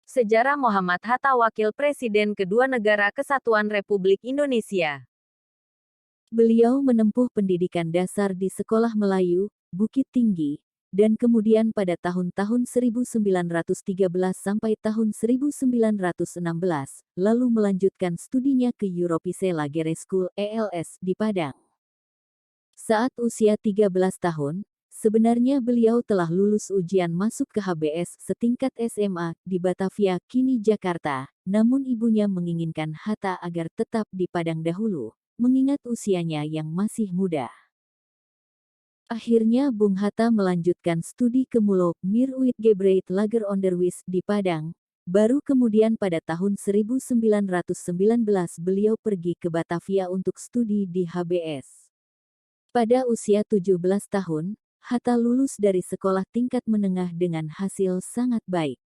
Sejarah Muhammad Hatta Wakil Presiden kedua Negara Kesatuan Republik Indonesia. Beliau menempuh pendidikan dasar di Sekolah Melayu, Bukit Tinggi, dan kemudian pada tahun-tahun 1913 sampai tahun 1916, lalu melanjutkan studinya ke Europese Lagere School (ELS) di Padang. Saat usia 13 tahun, sebenarnya beliau telah lulus ujian masuk ke HBS setingkat SMA di Batavia, kini Jakarta, namun ibunya menginginkan Hatta agar tetap di Padang dahulu, mengingat usianya yang masih muda. Akhirnya Bung Hatta melanjutkan studi ke Mulo Mir Uitgebreid Lager Onderwijs di Padang, baru kemudian pada tahun 1919 beliau pergi ke Batavia untuk studi di HBS. Pada usia 17 tahun, Hatta lulus dari sekolah tingkat menengah dengan hasil sangat baik.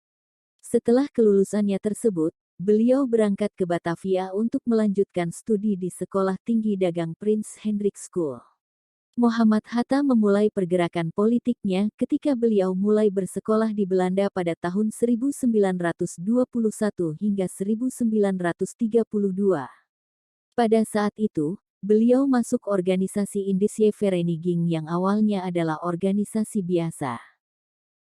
Setelah kelulusannya tersebut, beliau berangkat ke Batavia untuk melanjutkan studi di Sekolah Tinggi Dagang Prince Hendrik School. Muhammad Hatta memulai pergerakan politiknya ketika beliau mulai bersekolah di Belanda pada tahun 1921 hingga 1932. Pada saat itu, beliau masuk organisasi Indische Vereniging yang awalnya adalah organisasi biasa,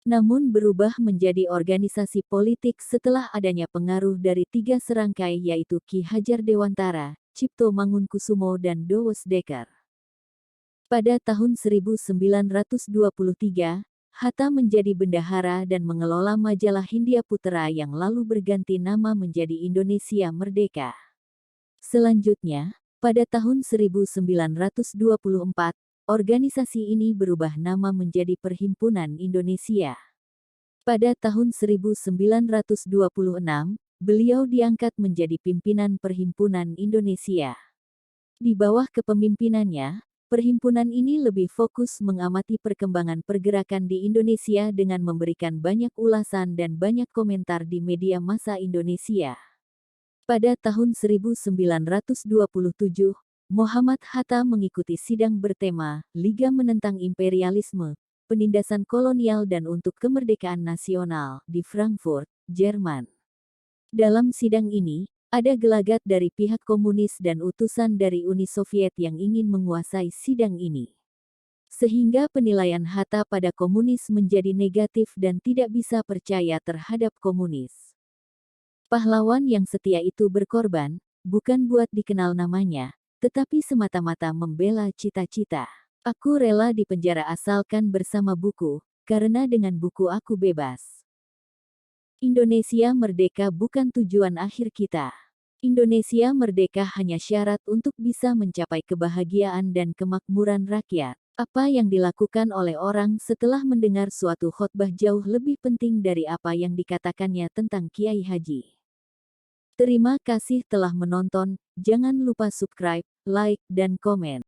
namun berubah menjadi organisasi politik setelah adanya pengaruh dari tiga serangkai yaitu Ki Hajar Dewantara, Cipto Mangunkusumo dan Douwes Dekker. Pada tahun 1923, Hatta menjadi bendahara dan mengelola majalah Hindia Putera yang lalu berganti nama menjadi Indonesia Merdeka. Selanjutnya, pada tahun 1924, organisasi ini berubah nama menjadi Perhimpunan Indonesia. Pada tahun 1926, beliau diangkat menjadi pimpinan Perhimpunan Indonesia. Di bawah kepemimpinannya, perhimpunan ini lebih fokus mengamati perkembangan pergerakan di Indonesia dengan memberikan banyak ulasan dan banyak komentar di media massa Indonesia. Pada tahun 1927, Muhammad Hatta mengikuti sidang bertema Liga Menentang Imperialisme, Penindasan Kolonial dan Untuk Kemerdekaan Nasional di Frankfurt, Jerman. Dalam sidang ini, ada gelagat dari pihak komunis dan utusan dari Uni Soviet yang ingin menguasai sidang ini. Sehingga penilaian Hatta pada komunis menjadi negatif dan tidak bisa percaya terhadap komunis. Pahlawan yang setia itu berkorban, bukan buat dikenal namanya, tetapi semata-mata membela cita-cita. Aku rela dipenjara asalkan bersama buku, karena dengan buku aku bebas. Indonesia merdeka bukan tujuan akhir kita. Indonesia merdeka hanya syarat untuk bisa mencapai kebahagiaan dan kemakmuran rakyat. Apa yang dilakukan oleh orang setelah mendengar suatu khotbah jauh lebih penting dari apa yang dikatakannya tentang Kiai Haji. Terima kasih telah menonton, jangan lupa subscribe, like, dan komen.